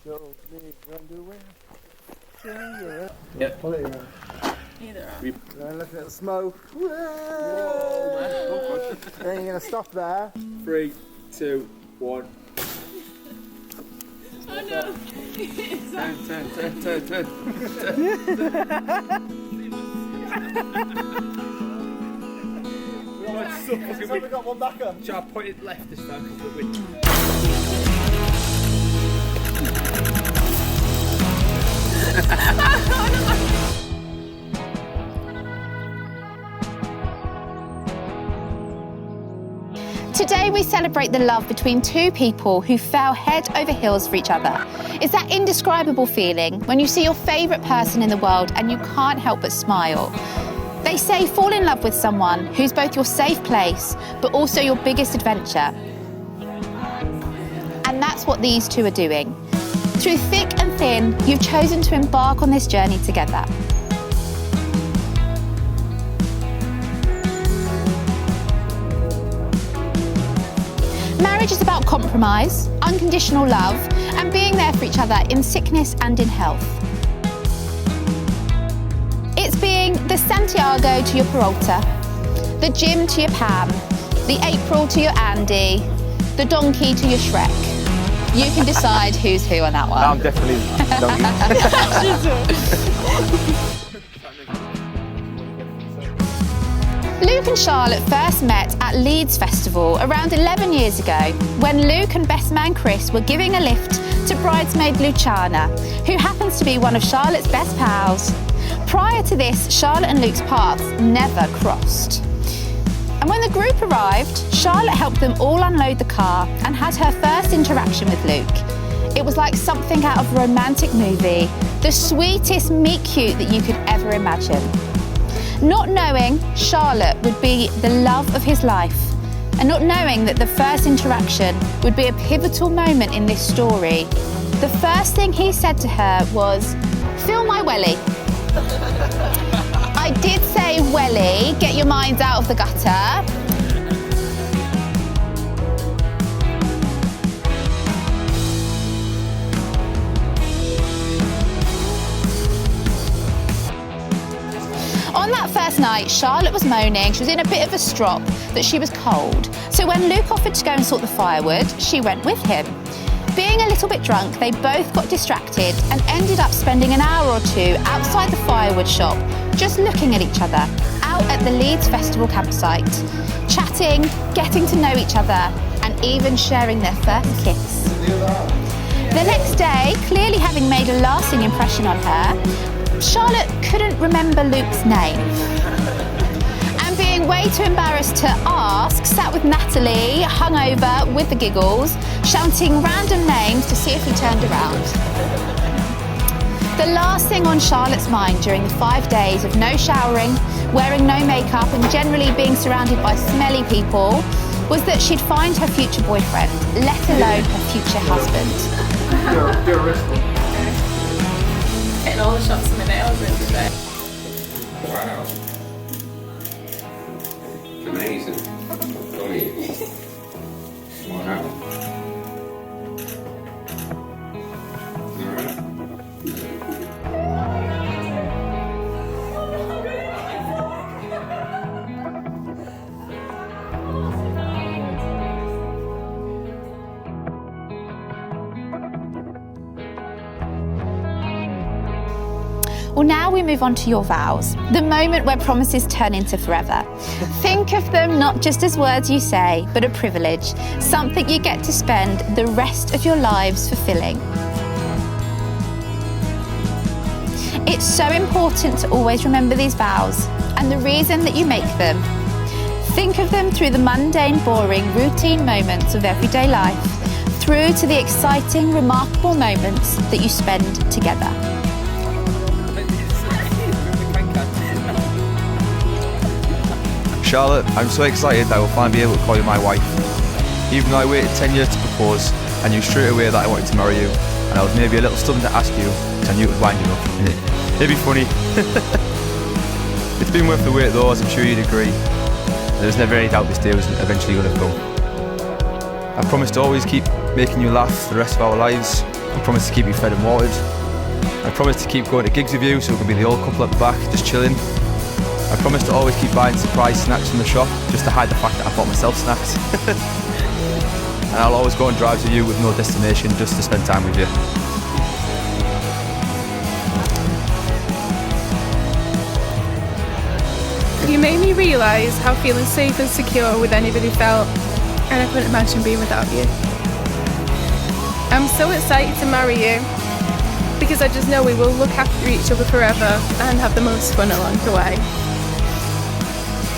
Yep. Pull it in. Either. Look at the smoke. Whoa, Oh, then you're going to stop there. 3, 2, 1. Oh no! Turn. So we got one backer. Shall I point it left this time because of the wind? Today we celebrate the love between two people who fell head over heels for each other. It's that indescribable feeling when you see your favourite person in the world and you can't help but smile. They say fall in love with someone who's both your safe place but also your biggest adventure. And that's what these two are doing. Through thick and thin, you've chosen to embark on this journey together. Marriage is about compromise, unconditional love, and being there for each other in sickness and in health. It's being the Santiago to your Peralta, the Jim to your Pam, the April to your Andy, the Donkey to your Shrek. You can decide who's who on that one. I'm definitely Luke and Charlotte first met at Leeds Festival around 11 years ago when Luke and best man Chris were giving a lift to bridesmaid Luciana, who happens to be one of Charlotte's best pals. Prior to this, Charlotte and Luke's paths never crossed. And when the group arrived, Charlotte helped them all unload the car and had her first interaction with Luke. It was like something out of a romantic movie, the sweetest meet-cute that you could ever imagine. Not knowing Charlotte would be the love of his life, and not knowing that the first interaction would be a pivotal moment in this story, the first thing he said to her was, "Fill my welly." I did say welly, get your minds out of the gutter. On that first night, Charlotte was moaning, she was in a bit of a strop, that she was cold. So when Luke offered to go and sort the firewood, she went with him. Being a little bit drunk, they both got distracted and ended up spending an hour or two outside the firewood shop, just looking at each other, out at the Leeds Festival campsite, chatting, getting to know each other, and even sharing their first kiss. The next day, clearly having made a lasting impression on her, Charlotte couldn't remember Luke's name. And being way too embarrassed to ask, sat with Natalie, hungover with the giggles, shouting random names to see if he turned around. The last thing on Charlotte's mind during the 5 days of no showering, wearing no makeup and generally being surrounded by smelly people was that she'd find her future boyfriend, let alone her future husband. Getting all the shots in the nails in today. Wow. Amazing. Brilliant. Wow. Alright. Well, now we move on to your vows, the moment where promises turn into forever. Think of them not just as words you say, but a privilege, something you get to spend the rest of your lives fulfilling. It's so important to always remember these vows and the reason that you make them. Think of them through the mundane, boring, routine moments of everyday life, through to the exciting, remarkable moments that you spend together. Charlotte, I'm so excited that I will finally be able to call you my wife. Even though I waited 10 years to propose, I knew straight away that I wanted to marry you, and I was maybe a little stumped to ask you, because I knew it would wind you up. It'd be funny. It's been worth the wait though, as I'm sure you'd agree. There's never any doubt this day was eventually going to come. I promise to always keep making you laugh the rest of our lives, I promise to keep you fed and watered. I promise to keep going to gigs with you so we can be the old couple at the back, just chilling. I promise to always keep buying surprise snacks from the shop, just to hide the fact that I bought myself snacks. And I'll always go on drives with you with no destination, just to spend time with you. You made me realise how feeling safe and secure with anybody felt, and I couldn't imagine being without you. I'm so excited to marry you, because I just know we will look after each other forever and have the most fun along the way.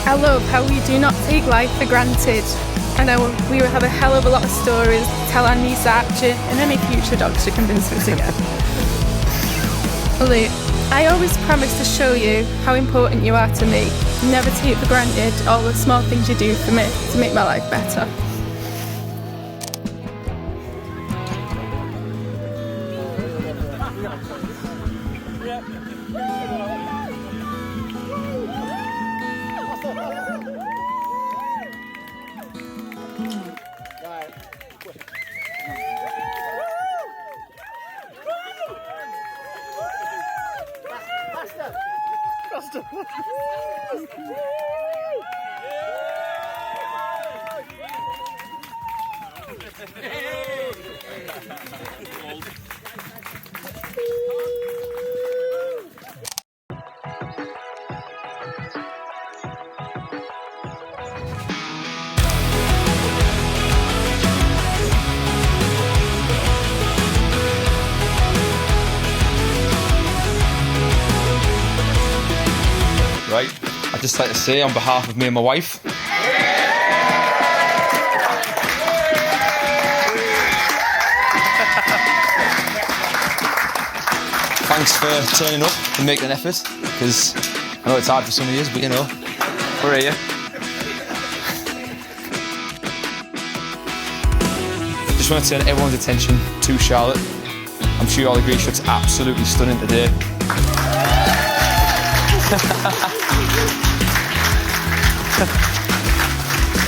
I love how we do not take life for granted, and we will have a hell of a lot of stories to tell our niece Archie and any future dogs to convince me to get. Luke, I always promise to show you how important you are to me. Never take for granted all the small things you do for me to make my life better. Right, I'd just like to say on behalf of me and my wife, thanks for turning up and making an effort, because I know it's hard for some of you, but you know, we're here. Just want to turn everyone's attention to Charlotte. I'm sure you all agree she looks absolutely stunning today.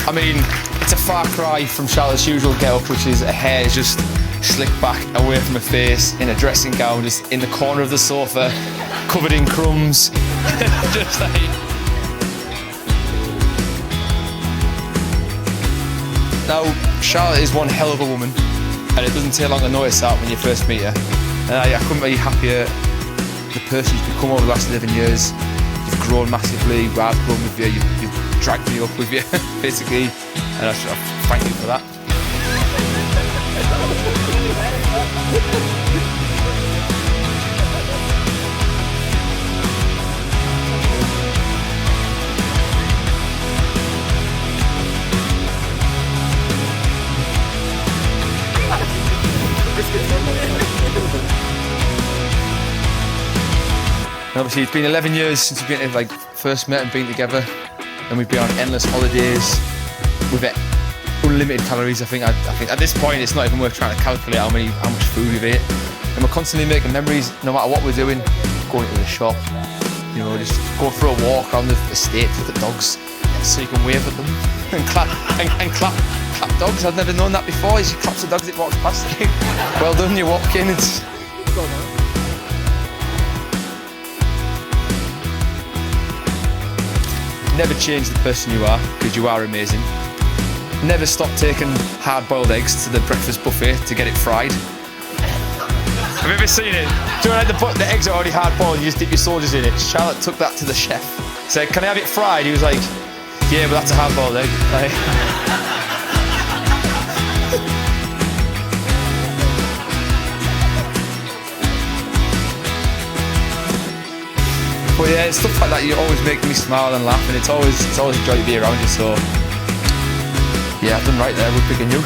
I mean, it's a far cry from Charlotte's usual get-up, which is her hair is just slicked back away from her face in a dressing gown, just in the corner of the sofa, covered in crumbs. Just like... Now, Charlotte is one hell of a woman, and it doesn't take long to notice that when you first meet her. And I couldn't be happier the person she's become over the last 11 years. You've grown massively, I've grown with you, you've dragged me up with you, basically, and I thank you for that. And obviously it's been 11 years since we've been first met and been together, and we've been on endless holidays. We've ate unlimited calories. I think at this point it's not even worth trying to calculate how much food we've ate. And we're constantly making memories, no matter what we're doing. Going to the shop, you know, just go for a walk around the estate with the dogs, so you can wave at them and clap dogs. I've never known that before. He claps the dogs that walks past. Well done, you walk in. It's never change the person you are, because you are amazing. Never stop taking hard-boiled eggs to the breakfast buffet to get it fried. Have you ever seen it? Do you know, like the eggs are already hard-boiled and you just dip your soldiers in it? Charlotte took that to the chef. Said, "Can I have it fried?" He was like, "Yeah, but that's a hard-boiled egg." Like, but yeah, it's stuff like that. You always make me smile and laugh, and it's always a joy to be around you. So yeah, I've done right there with picking you.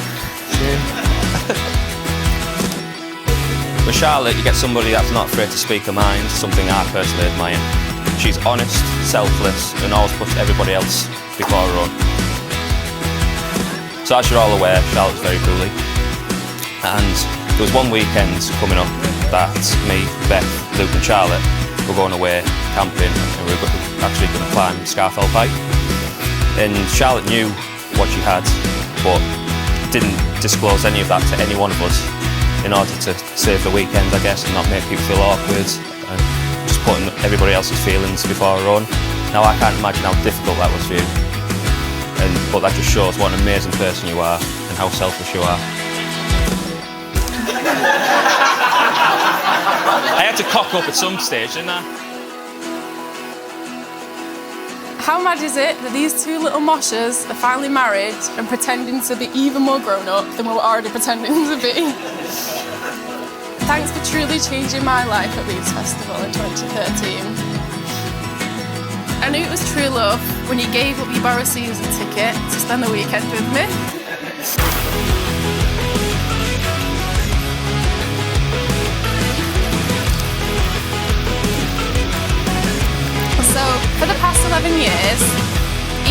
With Charlotte, you get somebody that's not afraid to speak her mind, something I personally admire. She's honest, selfless, and always puts everybody else before her own. So as you're all aware, Charlotte's very coolly. And there was one weekend coming up that me, Beth, Luke and Charlotte were going away camping, and we were actually going to climb Scafell Pike. And Charlotte knew what she had, but didn't disclose any of that to any one of us. in order to save the weekend, I guess, and not make people feel awkward, and just putting everybody else's feelings before our own. Now, I can't imagine how difficult that was for you, but that just shows what an amazing person you are and how selfish you are. I had to cock up at some stage, didn't I? How mad is it that these two little moshers are finally married and pretending to be even more grown up than we were already pretending to be? Thanks for truly changing my life at Leeds Festival in 2013. I knew it was true love when you gave up your Borough season ticket to spend the weekend with me. So, for the past 11 years,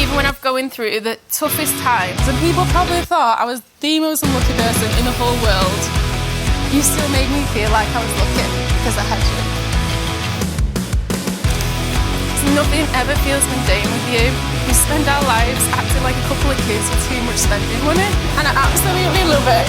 even when I've going through the toughest times, and people probably thought I was the most unlucky person in the whole world, you still made me feel like I was lucky because I had you. So nothing ever feels mundane with you. We spend our lives acting like a couple of kids with too much spending money, and I absolutely love it.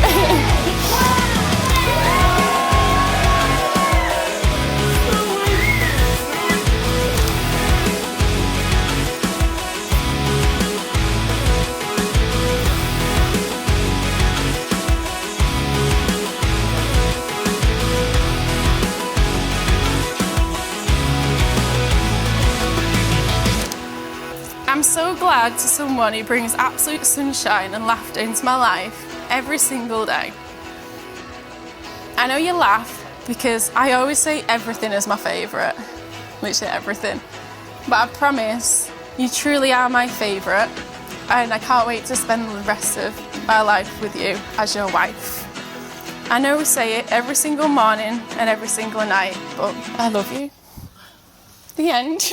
I'm so glad to someone who brings absolute sunshine and laughter into my life every single day. I know you laugh because I always say everything is my favourite, literally everything. But I promise you truly are my favourite, and I can't wait to spend the rest of my life with you as your wife. I know we say it every single morning and every single night, but I love you. The end.